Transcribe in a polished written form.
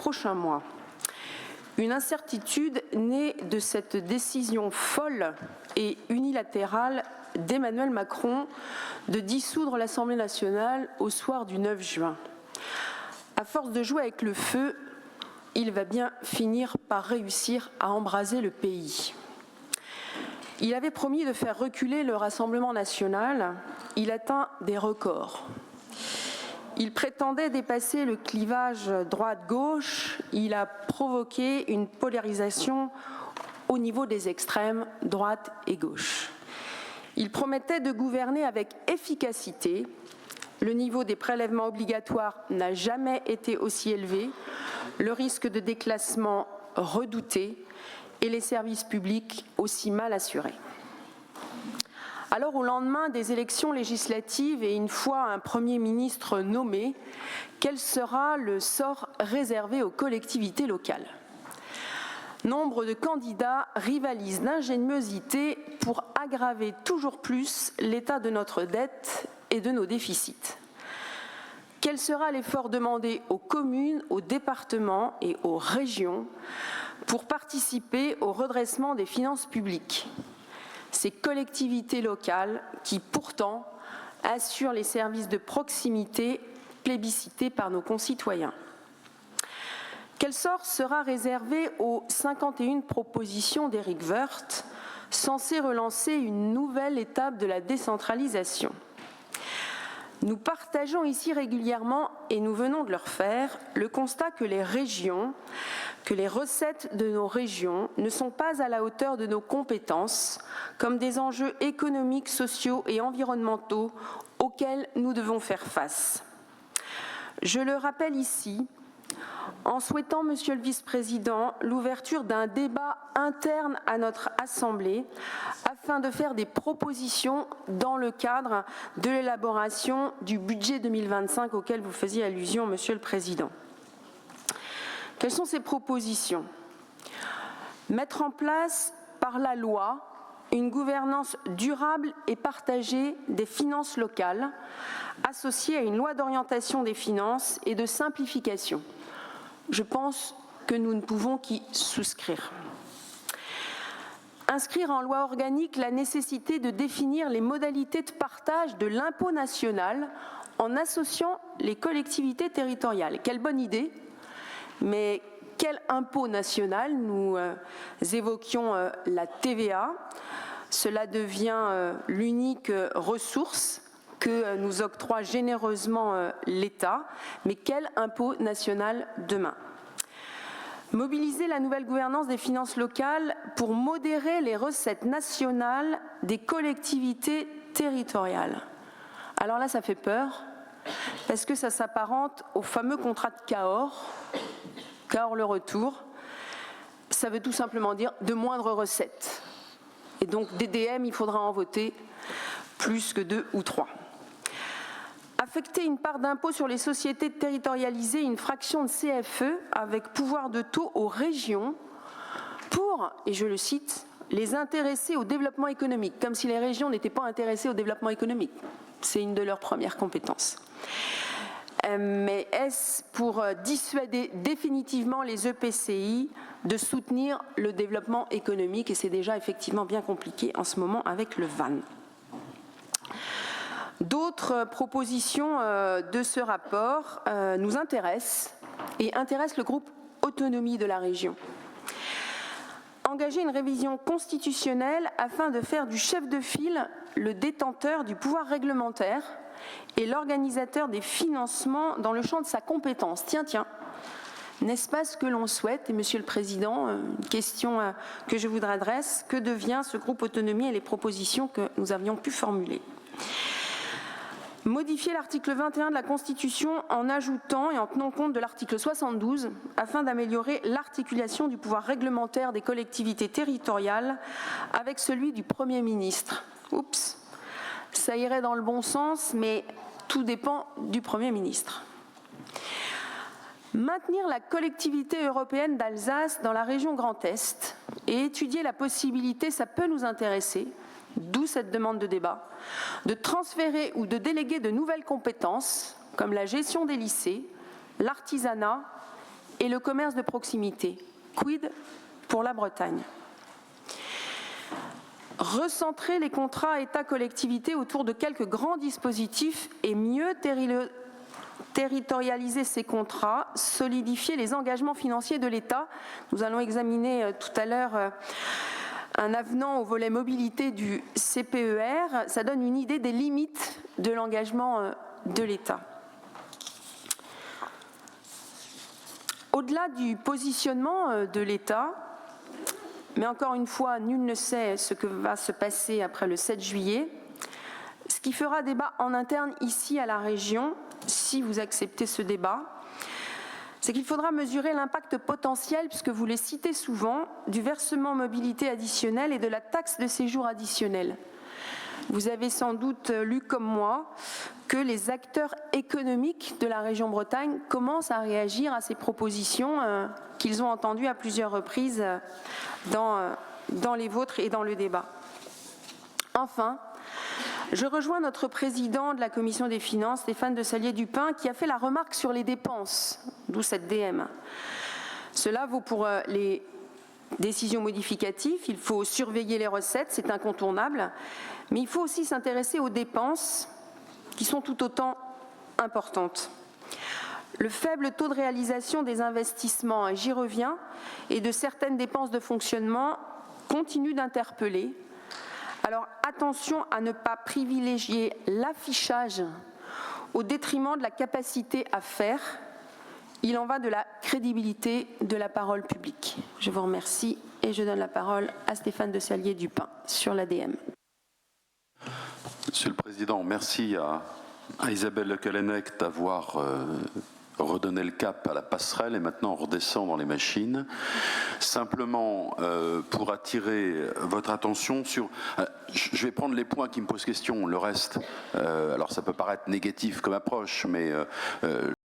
prochains mois. Une incertitude née de cette décision folle et unilatérale d'Emmanuel Macron de dissoudre l'Assemblée nationale au soir du 9 juin. À force de jouer avec le feu, il va bien finir par réussir à embraser le pays. Il avait promis de faire reculer le Rassemblement national. Il atteint des records. Il prétendait dépasser le clivage droite-gauche. Il a provoqué une polarisation au niveau des extrêmes, droite et gauche. Il promettait de gouverner avec efficacité. Le niveau des prélèvements obligatoires n'a jamais été aussi élevé. Le risque de déclassement redouté et les services publics aussi mal assurés. Alors, au lendemain des élections législatives et une fois un Premier ministre nommé, quel sera le sort réservé aux collectivités locales ? Nombre de candidats rivalisent d'ingéniosité pour aggraver toujours plus l'état de notre dette et de nos déficits. Quel sera l'effort demandé aux communes, aux départements et aux régions pour participer au redressement des finances publiques ? Ces collectivités locales qui, pourtant, assurent les services de proximité plébiscités par nos concitoyens. Quel sort sera réservé aux 51 propositions d'Éric Woerth, censées relancer une nouvelle étape de la décentralisation ? Nous partageons ici régulièrement, et nous venons de le refaire, le constat que les recettes de nos régions ne sont pas à la hauteur de nos compétences, comme des enjeux économiques, sociaux et environnementaux auxquels nous devons faire face. Je le rappelle ici, en souhaitant, Monsieur le Vice-président, l'ouverture d'un débat interne à notre Assemblée afin de faire des propositions dans le cadre de l'élaboration du budget 2025 auquel vous faisiez allusion, Monsieur le Président. Quelles sont ces propositions ? Mettre en place par la loi une gouvernance durable et partagée des finances locales, associée à une loi d'orientation des finances et de simplification. Je pense que nous ne pouvons qu'y souscrire. Inscrire en loi organique la nécessité de définir les modalités de partage de l'impôt national en associant les collectivités territoriales. Quelle bonne idée, mais quel impôt national ? Nous évoquions la TVA. Cela devient l'unique ressource que nous octroie généreusement l'État, mais quel impôt national demain ? Mobiliser la nouvelle gouvernance des finances locales pour modérer les recettes nationales des collectivités territoriales. Alors là, ça fait peur, parce que ça s'apparente au fameux contrat de Cahors, Cahors le retour. Ça veut tout simplement dire de moindres recettes. Et donc, DDM, il faudra en voter plus que 2 ou 3. Affecter une part d'impôt sur les sociétés territorialisées, une fraction de CFE avec pouvoir de taux aux régions pour, et je le cite, les intéresser au développement économique, comme si les régions n'étaient pas intéressées au développement économique. C'est une de leurs premières compétences. Mais est-ce pour dissuader définitivement les EPCI de soutenir le développement économique ? Et c'est déjà effectivement bien compliqué en ce moment avec le VAN. D'autres propositions de ce rapport nous intéressent et intéressent le groupe Autonomie de la région. Engager une révision constitutionnelle afin de faire du chef de file le détenteur du pouvoir réglementaire et l'organisateur des financements dans le champ de sa compétence. Tiens, n'est-ce pas ce que l'on souhaite ? Et Monsieur le Président, une question que je vous adresse, que devient ce groupe Autonomie et les propositions que nous avions pu formuler ? Modifier l'article 21 de la Constitution en ajoutant et en tenant compte de l'article 72 afin d'améliorer l'articulation du pouvoir réglementaire des collectivités territoriales avec celui du Premier ministre. Oups, ça irait dans le bon sens, mais tout dépend du Premier ministre. Maintenir la collectivité européenne d'Alsace dans la région Grand Est et étudier la possibilité, ça peut nous intéresser, d'où cette demande de débat, de transférer ou de déléguer de nouvelles compétences comme la gestion des lycées, l'artisanat et le commerce de proximité. Quid pour la Bretagne? Recentrer les contrats État-collectivité autour de quelques grands dispositifs et mieux territorialiser ces contrats, solidifier les engagements financiers de l'État. Nous allons examiner tout à l'heure un avenant au volet mobilité du CPER. Ça donne une idée des limites de l'engagement de l'État. Au-delà du positionnement de l'État, mais encore une fois, nul ne sait ce que va se passer après le 7 juillet. Ce qui fera débat en interne ici à la région, si vous acceptez ce débat, c'est qu'il faudra mesurer l'impact potentiel, puisque vous les citez souvent, du versement mobilité additionnel et de la taxe de séjour additionnelle. Vous avez sans doute lu comme moi que les acteurs économiques de la région Bretagne commencent à réagir à ces propositions qu'ils ont entendues à plusieurs reprises dans les vôtres et dans le débat. Enfin, je rejoins notre président de la Commission des Finances, Stéphane de Salier-Dupin, qui a fait la remarque sur les dépenses, d'où cette DM. Cela vaut pour les décisions modificatives, il faut surveiller les recettes, c'est incontournable, mais il faut aussi s'intéresser aux dépenses qui sont tout autant importantes. Le faible taux de réalisation des investissements, j'y reviens, et de certaines dépenses de fonctionnement continue d'interpeller. Alors attention à ne pas privilégier l'affichage au détriment de la capacité à faire. Il en va de la crédibilité de la parole publique. Je vous remercie et je donne la parole à Stéphane de Salier-Dupin sur l'ADM. Monsieur le Président, merci à Isabelle Le Callennec d'avoir redonné le cap à la passerelle et maintenant on redescend dans les machines. Simplement pour attirer votre attention sur... je vais prendre les points qui me posent question, le reste, alors ça peut paraître négatif comme approche, mais